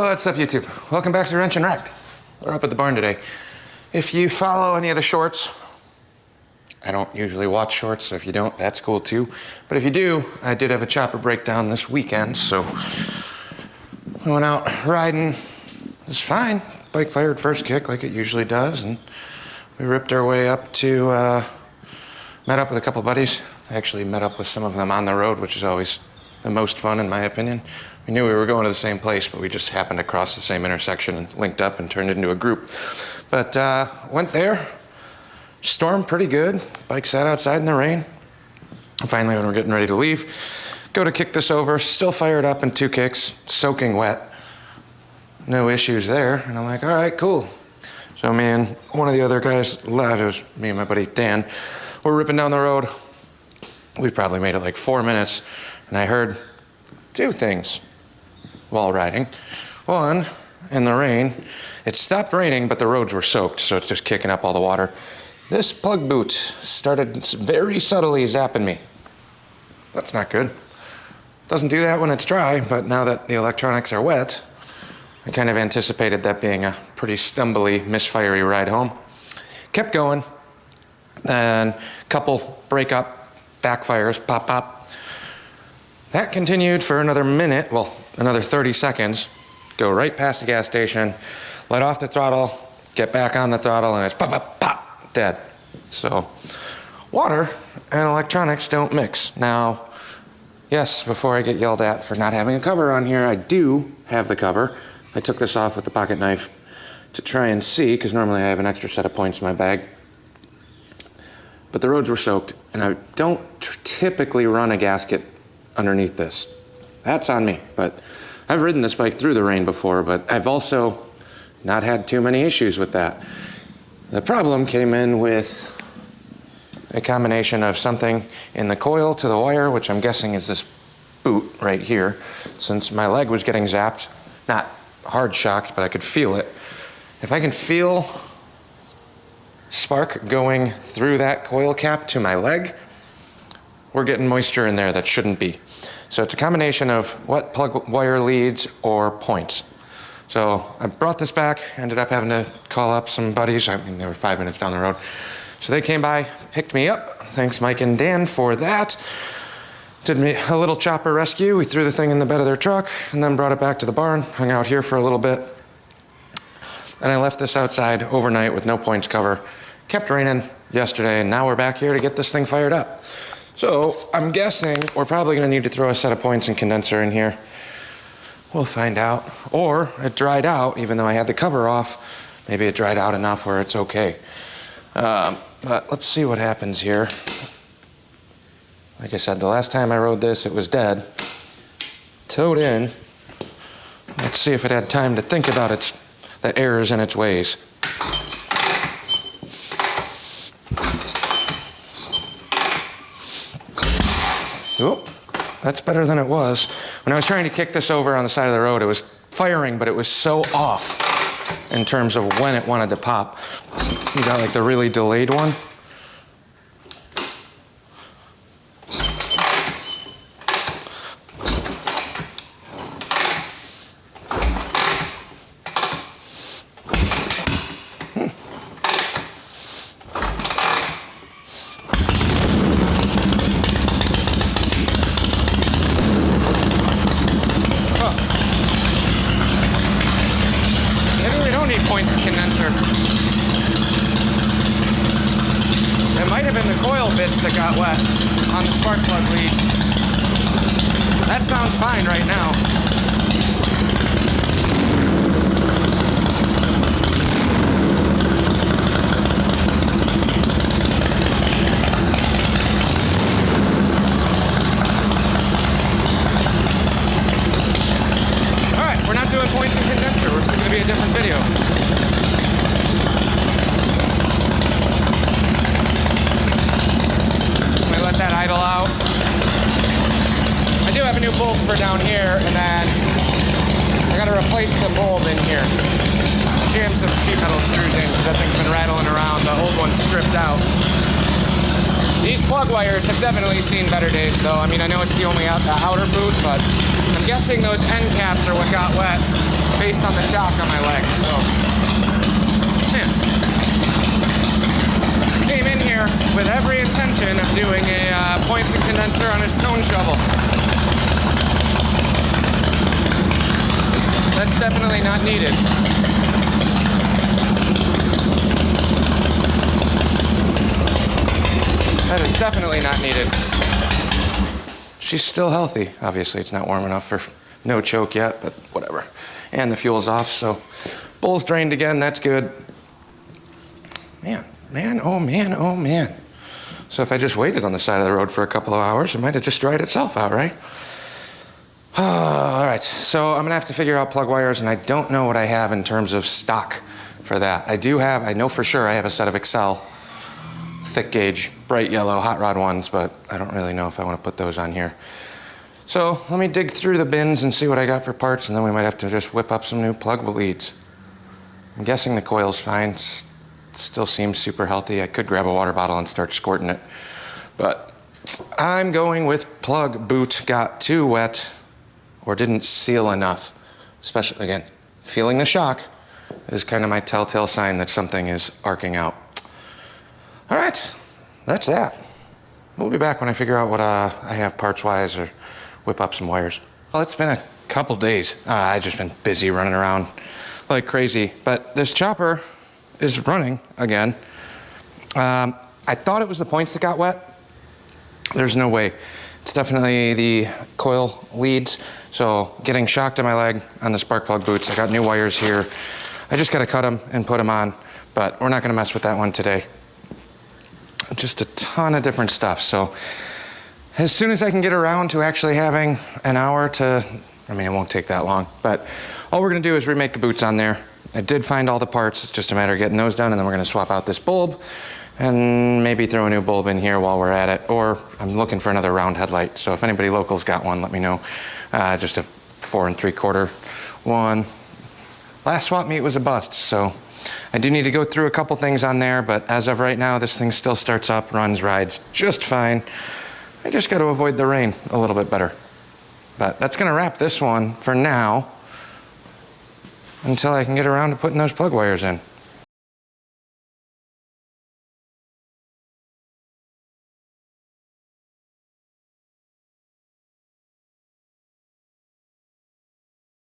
What's up, YouTube? Welcome back to Wrenchingwrecked. We're up at the barn today. If you follow any of the shorts, I don't usually watch shorts, so if you don't, that's cool too. But if you do, I did have a chopper breakdown this weekend, so I went out riding. It was fine. Bike fired first kick like it usually does, and we ripped our way up to, met up with a couple buddies. I actually met up with some of them on the road, which is always the most fun in my opinion. We knew we were going to the same place, but we just happened to cross the same intersection and linked up and turned it into a group. But went there, stormed pretty good. Bike sat outside in the rain. And finally, when we're getting ready to leave, go to kick this over, still fired up in 2 kicks, soaking wet. No issues there. And I'm like, all right, cool. So me and one of the other guys left. It was me and my buddy Dan. We're ripping down the road. We probably made it like 4 minutes, and I heard 2 things while riding. One, in the rain, it stopped raining, but the roads were soaked, so it's just kicking up all the water. This plug boot started very subtly zapping me. That's not good. Doesn't do that when it's dry, but now that the electronics are wet, I kind of anticipated that being a pretty stumbly, misfirey ride home. Kept going, and a couple break up, backfires, pop, pop. That continued for another minute, well, another 30 seconds. Go right past the gas station, let off the throttle, get back on the throttle, and it's pop, pop, pop, dead. So, water and electronics don't mix. Now, yes, before I get yelled at for not having a cover on here, I do have the cover. I took this off with the pocket knife to try and see, because normally I have an extra set of points in my bag. But the roads were soaked, and I don't typically run a gasket underneath this. That's on me, but I've ridden this bike through the rain before, but I've also not had too many issues with that. The problem came in with a combination of something in the coil to the wire, which I'm guessing is this boot right here, since my leg was getting zapped, not hard shocked, but I could feel it. If I can feel spark going through that coil cap to my leg, we're getting moisture in there that shouldn't be. So it's a combination of wet plug wire leads or points. So I brought this back, ended up having to call up some buddies. I mean, they were 5 minutes down the road. So they came by, picked me up. Thanks Mike and Dan for that. Did me a little chopper rescue. We threw the thing in the bed of their truck and then brought it back to the barn, hung out here for a little bit. And I left this outside overnight with no points cover. Kept raining yesterday, and now we're back here to get this thing fired up. So I'm guessing we're probably going to need to throw a set of points and condenser in here. We'll find out. Or it dried out, even though I had the cover off. Maybe it dried out enough where it's okay. But let's see what happens here. Like I said, the last time I rode this, it was dead. Towed in. Let's see if it had time to think about the errors in its ways. Oh, that's better than it was. When I was trying to kick this over on the side of the road, it was firing, but it was so off in terms of when it wanted to pop. You got like the really delayed one. Points condenser. It might have been the coil bits that got wet on the spark plug lead. That sounds fine right now. Alright, we're not doing points and condenser. It's going to be a different video. Let that idle out. I do have a new bolt for down here, and then I gotta replace the bulb in here. Jam some sheet metal screws in because that thing's been rattling around. The old one's stripped out. These plug wires have definitely seen better days, though. I mean, I know it's the only outer boot, but I'm guessing those end caps are what got wet based shock on my leg, so yeah. I came in here with every intention of doing a points and condenser on a cone shovel. That's definitely not needed. That is definitely not needed. She's still healthy. Obviously, it's not warm enough for no choke yet, but whatever. And the fuel's off, so bowl's drained again. That's good. Man, oh man. So if I just waited on the side of the road for a couple of hours, it might have just dried itself out, right? All right, so I'm gonna have to figure out plug wires, and I don't know what I have in terms of stock for that. I know for sure I have a set of XL thick gauge, bright yellow hot rod ones, but I don't really know if I want to put those on here. So let me dig through the bins and see what I got for parts, and then we might have to just whip up some new plug leads. I'm guessing the coil's fine. Still seems super healthy. I could grab a water bottle and start squirting it, but I'm going with plug boot got too wet or didn't seal enough. Especially, again, feeling the shock is kind of my telltale sign that something is arcing out. All right, that's that. We'll be back when I figure out what I have parts-wise or whip up some wires. Well, it's been a couple days. I've just been busy running around like crazy, but this chopper is running again. I thought it was the points that got wet. There's no way. It's definitely the coil leads. So getting shocked in my leg on the spark plug boots. I got new wires here. I just gotta cut them and put them on, but we're not gonna mess with that one today. Just a ton of different stuff. So as soon as I can get around to actually having an hour to, I mean, it won't take that long, but all we're gonna do is remake the boots on there. I did find all the parts. It's just a matter of getting those done, and then we're gonna swap out this bulb and maybe throw a new bulb in here while we're at it. Or I'm looking for another round headlight. So if anybody local's got one, let me know. Just a 4 3/4 one. Last swap meet was a bust, so I do need to go through a couple things on there, but as of right now, this thing still starts up, runs, rides just fine. I just got to avoid the rain a little bit better. But that's going to wrap this one for now until I can get around to putting those plug wires in.